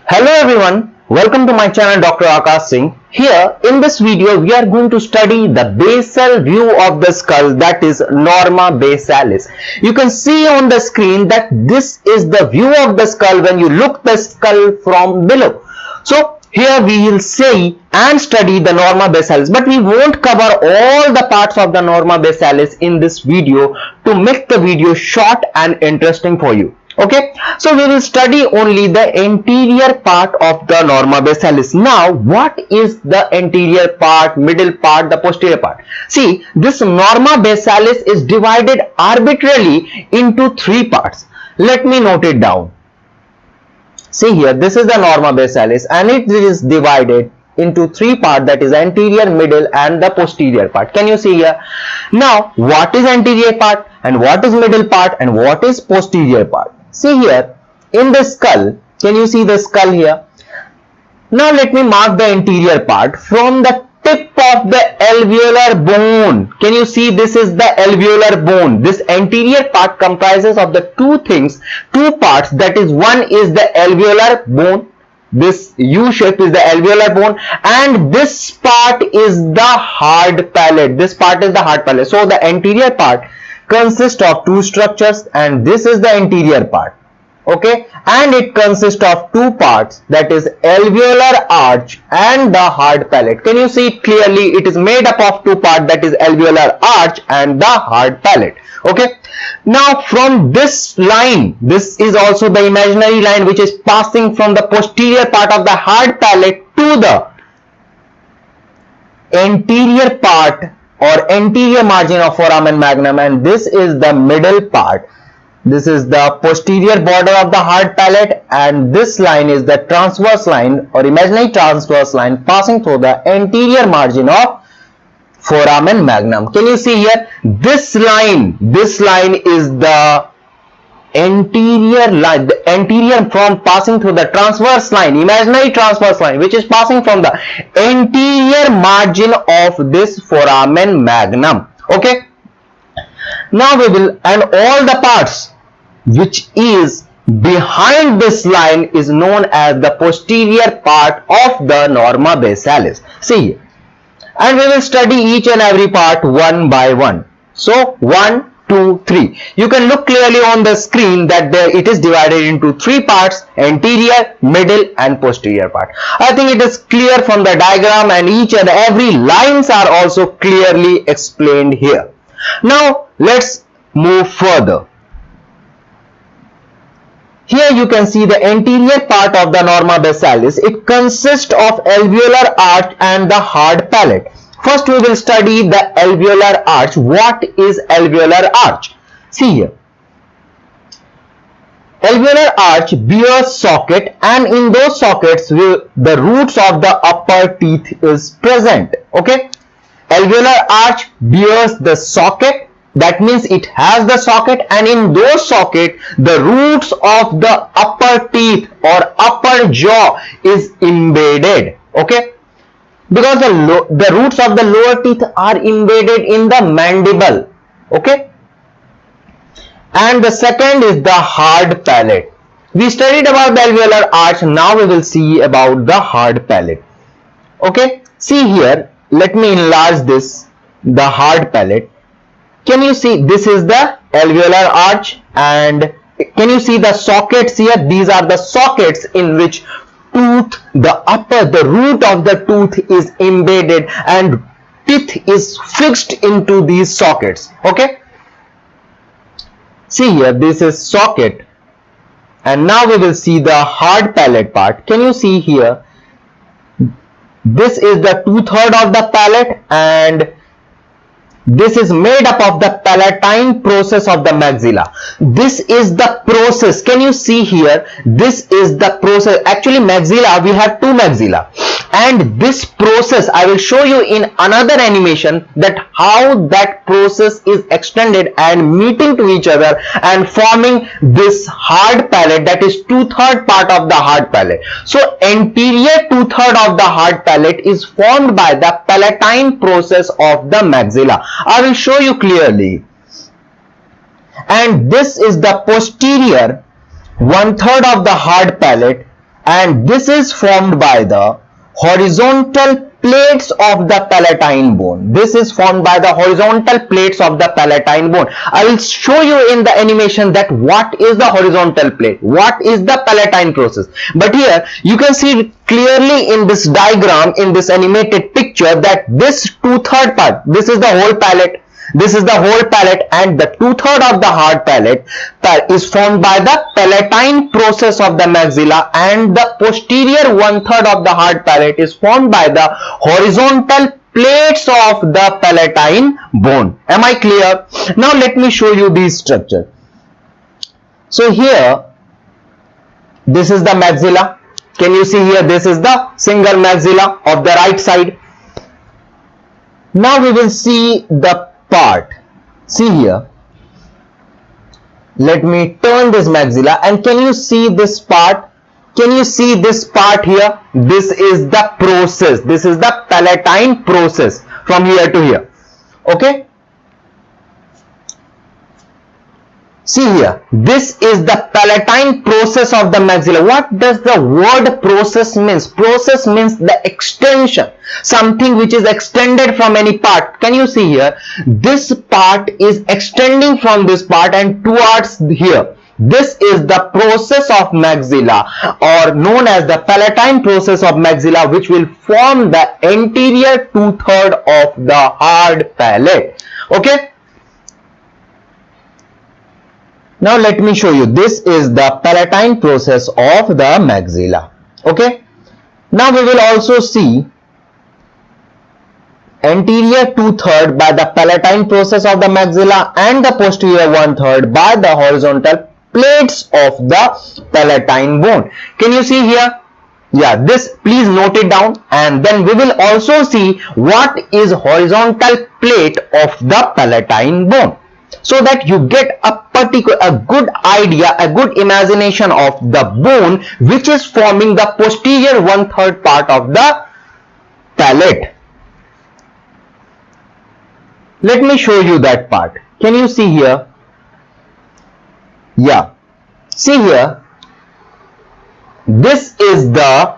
Hello everyone, welcome to my channel Dr. Akash Singh. Here in this video we are going to study the basal view of the skull, that is norma basalis. You can see on the screen that this is the view of the skull when you look the skull from below. So here we will see and study the norma basalis, but we won't cover all the parts of the norma basalis in this video to make the video short and interesting for you. Okay, so we will study only the anterior part of the norma basalis. Now what is the anterior part, middle part, the posterior part? See, this norma basalis is divided arbitrarily into three parts. Let me note it down. See here, this is the norma basalis and it is divided into three parts, that is anterior, middle and the posterior part. Can you see here? Now what is anterior part and what is middle part and what is posterior part? See here in the skull, can you see the skull here? Now let me mark the anterior part from the tip of the alveolar bone. Can you see this is the alveolar bone? This anterior part comprises of the two parts, that is one is the alveolar bone. This U shape is the alveolar bone and this part is the hard palate. This part is the hard palate. So the anterior part consists of two structures and this is the anterior part. Okay, and it consists of two parts, that is alveolar arch and the hard palate. Can you see it clearly? It is made up of two parts, that is alveolar arch and the hard palate. Okay, now from this line, this is also the imaginary line which is passing from the posterior part of the hard palate to the anterior part or anterior margin of foramen magnum, and this is the middle part. This is the posterior border of the hard palate and this line is the transverse line or imaginary transverse line passing through the anterior margin of foramen magnum. Can you see here? This line is the anterior line, the anterior from passing through the transverse line, imaginary transverse line, which is passing from the anterior margin of this foramen magnum. Okay, now we will, and all the parts which is behind this line is known as the posterior part of the norma basalis. See, and we will study each and every part one by one. So 1, 2, 3. You can look clearly on the screen that it is divided into three parts: anterior, middle and posterior part. I think it is clear from the diagram and each and every lines are also clearly explained here. Now let's move further. Here you can see the anterior part of the norma basalis. It consists of alveolar arch and the hard palate. First we will study the alveolar arch. What is alveolar arch? See here. Alveolar arch bears socket and in those sockets the roots of the upper teeth is present. Okay. Alveolar arch bears the socket. That means it has the socket and in those socket the roots of the upper teeth or upper jaw is embedded. Okay, because the roots of the lower teeth are embedded in the mandible. Okay, and the second is the hard palate. We studied about the alveolar arch, now we will see about the hard palate. Okay, see here, let me enlarge this, the hard palate. Can you see this is the alveolar arch and can you see the sockets here? These are the sockets in which the root of the tooth is embedded and teeth is fixed into these sockets. Okay, see here, this is socket and now we will see the hard palate part. Can you see here? This is the 2/3 of the palate and this is made up of the palatine process of the maxilla. This is the process. Can you see here? This is the process. Actually maxilla, we have two maxilla and this process I will show you in another animation that how that process is extended and meeting to each other and forming this hard palate, that is 2/3 part of the hard palate. So anterior 2/3 of the hard palate is formed by the palatine process of the maxilla. I will show you clearly. And this is the posterior 1/3 of the hard palate and this is formed by the horizontal plates of the palatine bone. This is formed by the horizontal plates of the palatine bone. I will show you in the animation that what is the horizontal plate, what is the palatine process. But here you can see clearly in this diagram, in this animated picture, that this 2/3 part, this is the whole palate. This is the whole palate, and the 2/3 of the hard palate is formed by the palatine process of the maxilla, and the posterior 1/3 of the hard palate is formed by the horizontal plates of the palatine bone. Am I clear? Now let me show you these structure. So here, this is the maxilla. Can you see here? This is the single maxilla of the right side. Now we will see the part. See here, let me turn this maxilla, and can you see this part? Can you see this part here? This is the process. This is the palatine process from here to here. Okay, see here, this is the palatine process of the maxilla. What does the word process means? Process means the extension, something which is extended from any part. Can you see here? This part is extending from this part and towards here. This is the process of maxilla, or known as the palatine process of maxilla, which will form the anterior 2/3 of the hard palate. Okay. Now let me show you. This is the palatine process of the maxilla. Okay. Now we will also see anterior 2/3 by the palatine process of the maxilla, and the posterior 1/3 by the horizontal plates of the palatine bone. Can you see here? Yeah, this, please note it down, and then we will also see what is horizontal plate of the palatine bone, so that you get a good idea, a good imagination of the bone which is forming the posterior 1/3 part of the palate. Let me show you that part. Can you see here? Yeah, see here, this is the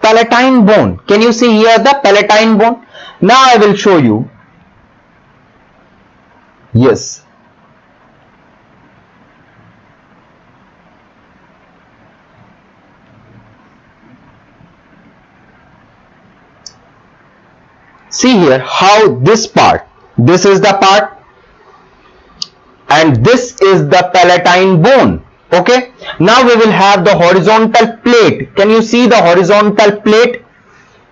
palatine bone. Can you see here the palatine bone? Now I will show you. Yes, see here how this part, this is the part, and this is the palatine bone. Okay, now we will have the horizontal plate. Can you see the horizontal plate?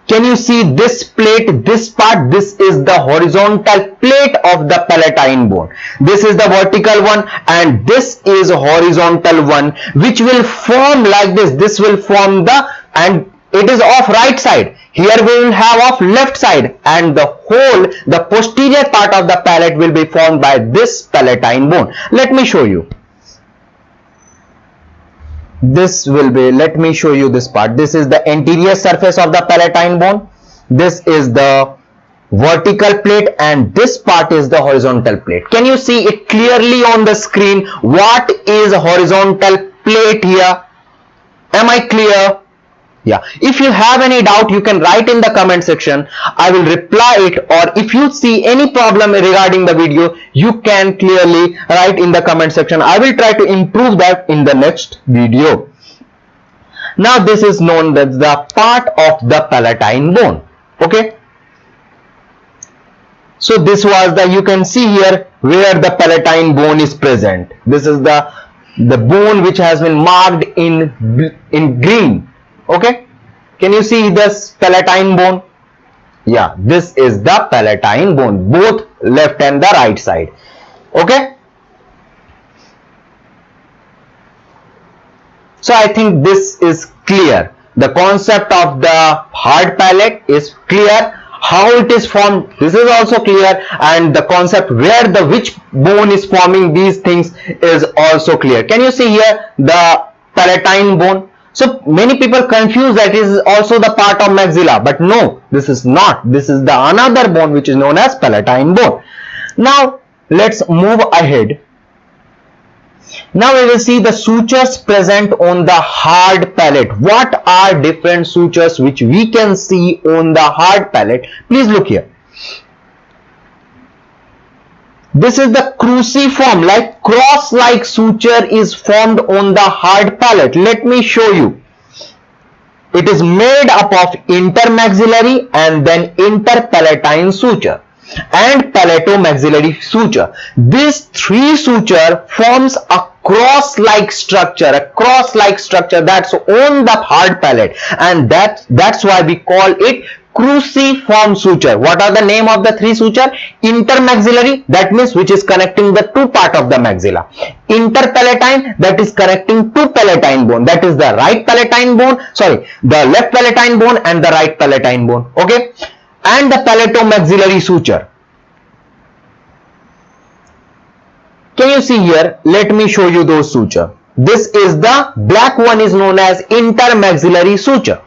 Can you see this plate, this part? This is the horizontal plate of the palatine bone. This is the vertical one, and this is horizontal one, which will form like this. This will form the, and it is of right side. Here we will have of left side, and the posterior part of the palate will be formed by this palatine bone. Let me show you. This will be, let me show you this part. This is the anterior surface of the palatine bone. This is the vertical plate, and this part is the horizontal plate. Can you see it clearly on the screen? What is horizontal plate here? Am I clear? Yeah, if you have any doubt, you can write in the comment section. I will reply it, or if you see any problem regarding the video, you can clearly write in the comment section. I will try to improve that in the next video. Now this is known as the part of the palatine bone. Okay, so this was the, you can see here where the palatine bone is present. This is the bone which has been marked in green. Okay, can you see this palatine bone? Yeah, this is the palatine bone, both left and the right side. Okay, so I think this is clear. The concept of the hard palate is clear. How it is formed, this is also clear, and the concept where the which bone is forming these things is also clear. Can you see here the palatine bone? So many people confuse that it is also the part of maxilla, but no, this is not. This is the another bone which is known as palatine bone. Now let's move ahead. Now we will see the sutures present on the hard palate. What are different sutures which we can see on the hard palate? Please look here. This is the cruciform, like cross-like suture is formed on the hard palate. Let me show you. It is made up of intermaxillary and then interpalatine suture and palatomaxillary suture. These three suture forms a cross-like structure, that's on the hard palate, and that's why we call it cruciform suture. What are the name of the three suture? Intermaxillary, that means which is connecting the two part of the maxilla. Interpalatine, that is connecting two palatine bone, that is the right palatine bone, the left palatine bone and the right palatine bone. Okay, and the palatomaxillary suture. Can you see here? Let me show you those suture. This is the black one is known as intermaxillary suture,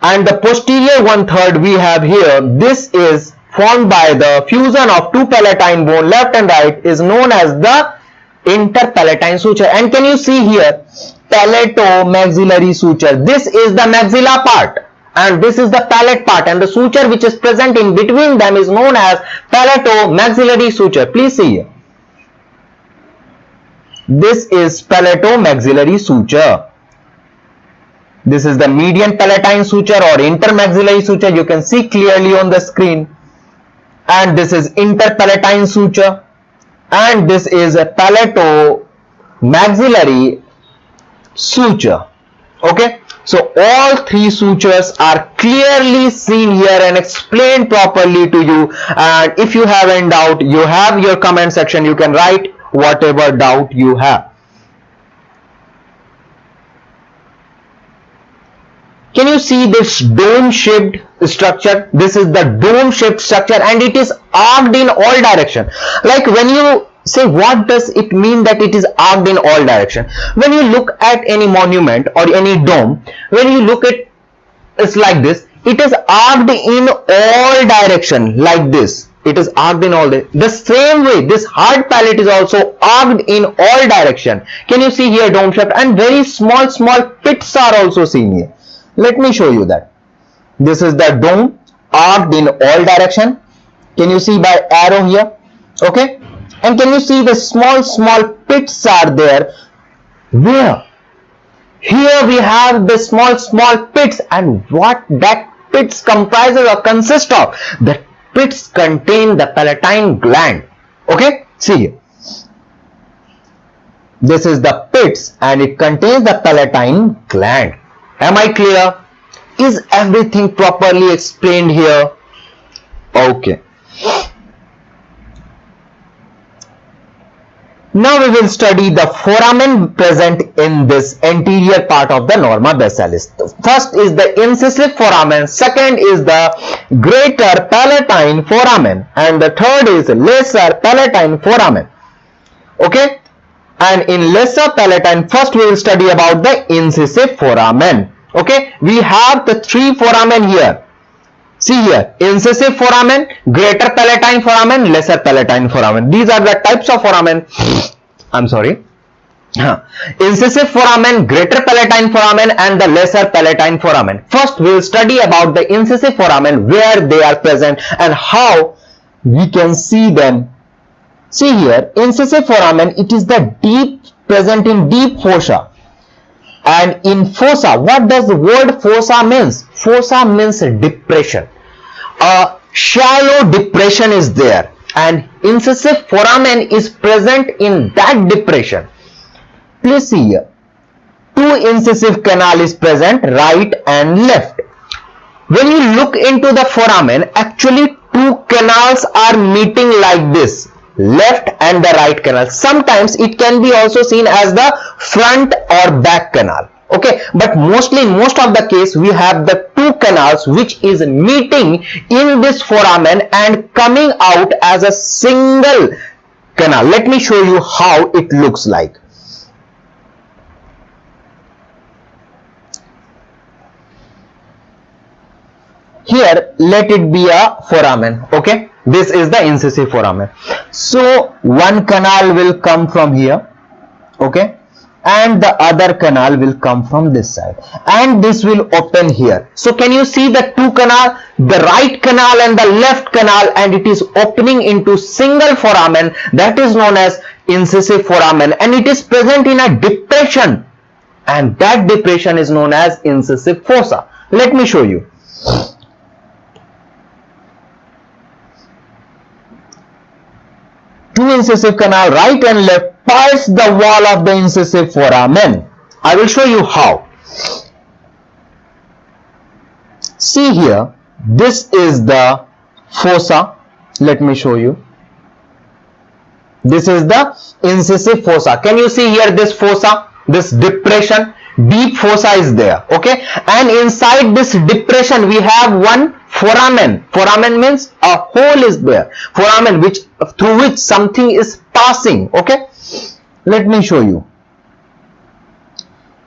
and the posterior 1/3 we have here. This is formed by the fusion of two palatine bone left and right, is known as the interpalatine suture. And can you see here? Palatomaxillary suture. This is the maxilla part and this is the palate part, and the suture which is present in between them is known as palatomaxillary suture. Please see here. This is palatomaxillary suture. This is the median palatine suture or intermaxillary suture. You can see clearly on the screen. And this is interpalatine suture. And this is a palatomaxillary suture. Okay. So all three sutures are clearly seen here and explained properly to you. And if you have any doubt, you have your comment section. You can write whatever doubt you have. Can you see this dome shaped structure? This is the dome shaped structure and it is arched in all direction. Like when you say, what does it mean that it is arched in all direction? When you look at any monument or any dome, when you look at it's like this, it is arched in all direction like this. It is arched in all the same way. This hard palate is also arched in all direction. Can you see here dome shaped, and very small pits are also seen here. Let me show you that. This is the dome arched in all direction. Can you see by arrow here? Okay. And can you see the small pits are there? Where? Here we have the small pits, and what that pits comprises or consist of? The pits contain the palatine gland. Okay. See here. This is the pits and it contains the palatine gland. Am I clear? Is everything properly explained here? Okay. Now we will study the foramen present in this anterior part of the norma basalis. First is the incisive foramen, second is the greater palatine foramen, and the third is lesser palatine foramen. Okay. And in lesser palatine, first we will study about the incisive foramen. Okay, we have the three foramen here. See here, incisive foramen, greater palatine foramen, lesser palatine foramen. These are the types of foramen. I'm sorry. Incisive foramen, greater palatine foramen, and the lesser palatine foramen. First we will study about the incisive foramen, where they are present and how we can see them. See here, incisive foramen, it is the present in deep fossa. And in fossa, what does the word fossa means? Fossa means depression. A shallow depression is there, and incisive foramen is present in that depression. Please see here. Two incisive canal is present, right and left. When you look into the foramen, actually two canals are meeting like this, left and the right canal. Sometimes it can be also seen as the front or back canal. Okay, but mostly in most of the case we have the two canals which is meeting in this foramen and coming out as a single canal. Let me show you how it looks like. Here let it be a foramen. Okay, this is the incisive foramen. So one canal will come from here okay, and the other canal will come from this side, and this will open here. So can you see the two canal, the right canal and the left canal, and it is opening into single foramen, that is known as incisive foramen, and it is present in a depression, and that depression is known as incisive fossa. Let me show you. Two incisive canal, right and left, pass the wall of the incisive foramen. I will show you how. See here, this is the fossa. Let me show you. This is the incisive fossa. Can you see here this fossa, this depression? Deep fossa is there, okay, and inside this depression we have one foramen. Foramen means a hole is there, foramen which through which something is passing, okay. Let me show you.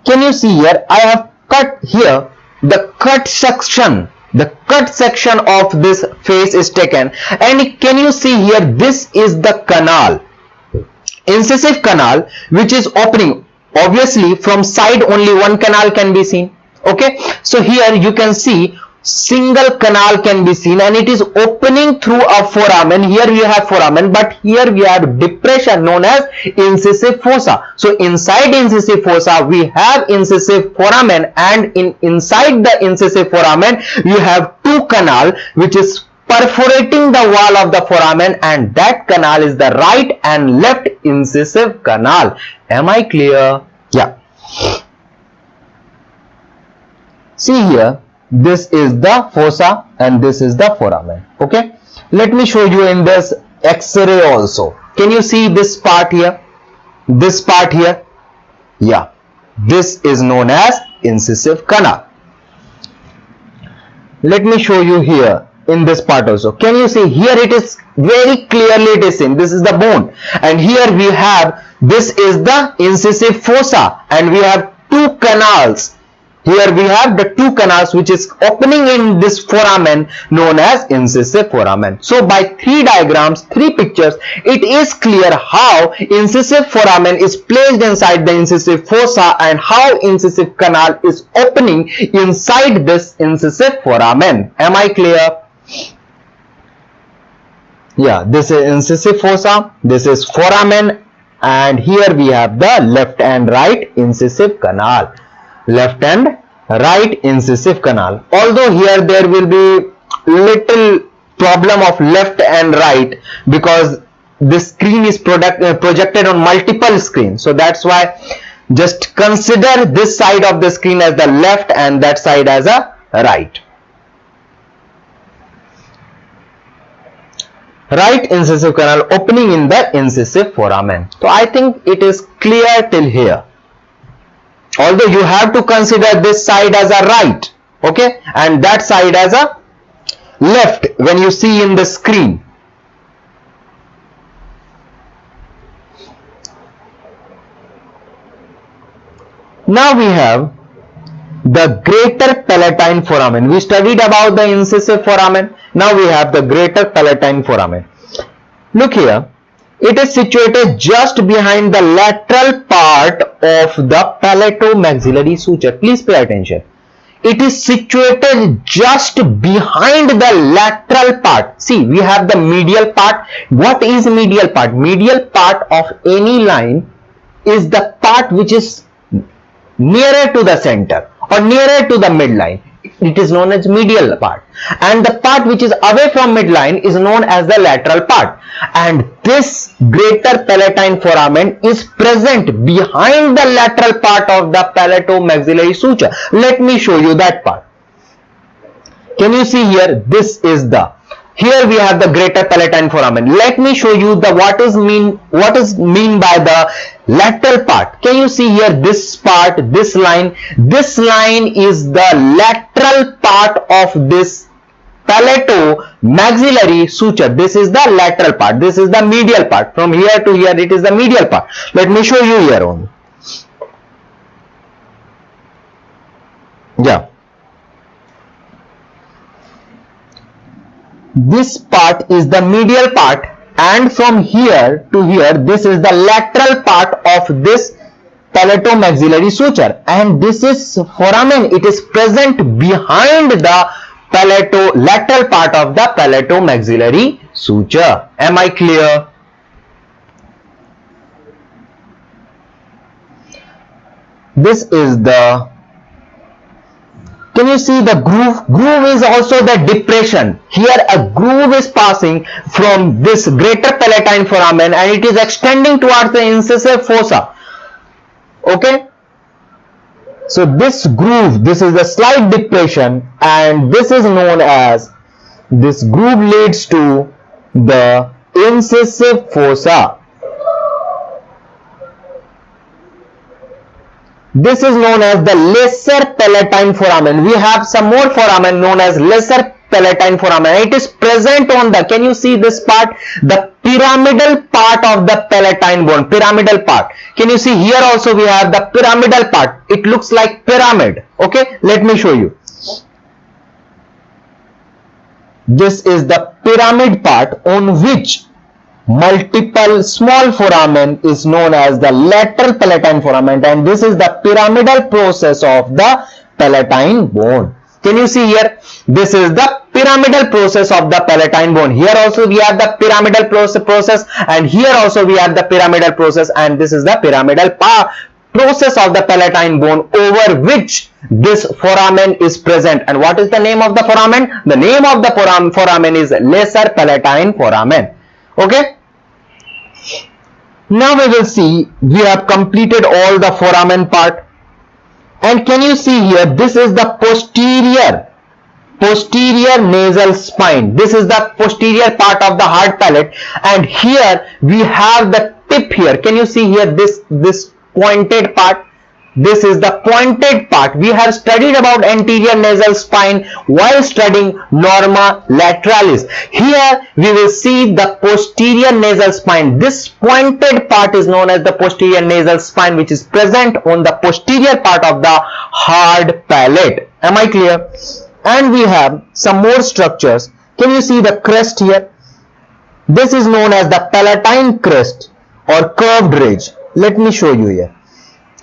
Can you see here, I have cut here the cut section. The cut section of this face is taken, and can you see here, this is the canal, incisive canal, which is opening. Obviously from side only one canal can be seen, okay. So here you can see single canal can be seen, and it is opening through a foramen. Here we have foramen, but here we have depression known as incisive fossa. So inside incisive fossa we have incisive foramen, and inside the incisive foramen you have two canal which is perforating the wall of the foramen, and that canal is the right and left incisive canal. Am I clear? Yeah. See here, this is the fossa and this is the foramen, okay. Let me show you in this X-ray also. Can you see this part here, this part here? Yeah, this is known as incisive canal. Let me show you here in this part also. Can you see here, it is very clearly it is seen, this is the bone, and here we have, this is the incisive fossa, and we have two canals. Here we have the two canals which is opening in this foramen known as incisive foramen. So by three diagrams, three pictures, it is clear how incisive foramen is placed inside the incisive fossa and how incisive canal is opening inside this incisive foramen. Am I clear? Yeah, this is incisive fossa, this is foramen, and here we have the left and right incisive canal. Left and right incisive canal. Although here there will be little problem of left and right because this screen is projected on multiple screens, so that's why just consider this side of the screen as the left and that side as a right. Right incisive canal opening in the incisive foramen. So I think it is clear till here. Although you have to consider this side as a right, okay, and that side as a left when you see in the screen. Now we have the greater palatine foramen. We studied about the incisive foramen. Now we have the greater palatine foramen. Look here. It is situated just behind the lateral part of the palatomaxillary suture. Please pay attention. It is situated just behind the lateral part. See, we have the medial part. What is medial part? Medial part of any line is the part which is nearer to the center or nearer to the midline. It is known as medial part, and the part which is away from midline is known as the lateral part, and this greater palatine foramen is present behind the lateral part of the palatomaxillary suture. Let me show you that part. Can you see here? This is the, here we have the greater palatine foramen. Let me show you the what is mean by the lateral part. Can you see here this part, this line? This line is the lateral part of this palatomaxillary suture. This is the lateral part. This is the medial part. From here to here it is the medial part. Let me show you here only. Yeah. This part is the medial part, and from here to here this is the lateral part of this palatomaxillary suture, and this is foramen. It is present behind the lateral part of the palatomaxillary suture. Am I clear? This is the, can you see the groove? Groove is also the depression. Here a groove is passing from this greater palatine foramen and it is extending towards the incisive fossa. Okay, so this groove, this is the slight depression, and this is known as, this groove leads to the incisive fossa. This is known as the lesser palatine foramen. We have some more foramen known as lesser palatine foramen. It is present on the, can you see this part? The pyramidal part of the palatine bone. Pyramidal part. Can you see here also we have the pyramidal part. It looks like pyramid. Okay, let me show you. This is the pyramid part on which multiple small foramen is known as the lateral palatine foramen, and this is the pyramidal process of the palatine bone. Can you see here? This is the pyramidal process of the palatine bone. Here also we have the pyramidal process, and here also we have the pyramidal process, and this is the pyramidal process of the palatine bone over which this foramen is present. And what is the name of the foramen? The name of the foramen is lesser palatine foramen. Okay, now we will see, we have completed all the foramen part, and can you see here, this is the posterior nasal spine. This is the posterior part of the hard palate, and here we have the tip here. Can you see here this pointed part? This is the pointed part. We have studied about anterior nasal spine while studying norma lateralis. Here we will see the posterior nasal spine. This pointed part is known as the posterior nasal spine, which is present on the posterior part of the hard palate. Am I clear? And we have some more structures. Can you see the crest here? This is known as the palatine crest or curved ridge. Let me show you here.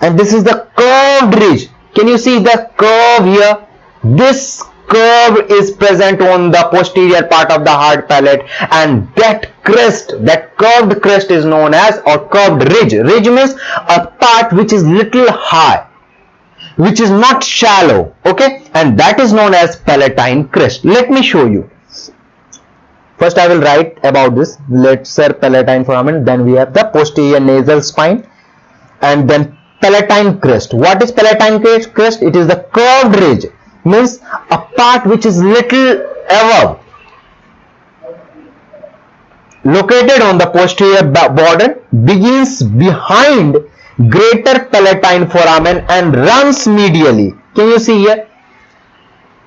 And this is the curved ridge. Can you see the curve here? This curve is present on the posterior part of the hard palate, and that crest, that curved crest is known as, or curved ridge. Ridge means a part which is little high, which is not shallow. Okay, and that is known as palatine crest. Let me show you. First I will write about this lesser palatine foramen, then we have the posterior nasal spine, and then palatine crest. What is palatine crest? It is the curved ridge, means a part which is little above, located on the posterior border, begins behind greater palatine foramen and runs medially. Can you see here?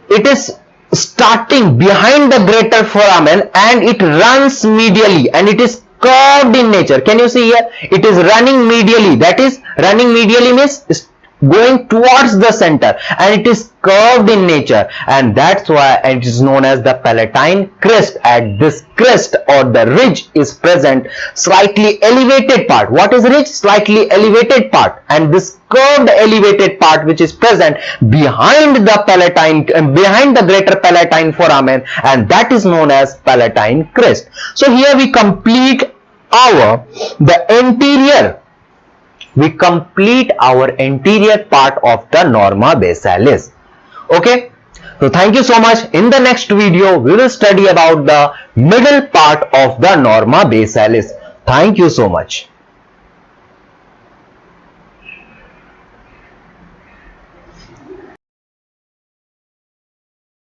It is starting behind the greater foramen and it runs medially, and it is curved in nature. Can you see here? It is running medially. That is, running medially means going towards the center, and it is curved in nature, and that's why it is known as the palatine crest. At this crest or the ridge is present slightly elevated part. What is ridge? Slightly elevated part, and this curved elevated part which is present behind the palatine, behind the greater palatine foramen, and that is known as palatine crest. So here we complete our anterior part of the norma basalis. Okay, so thank you so much. In the next video we will study about the middle part of the norma basalis. Thank you so much.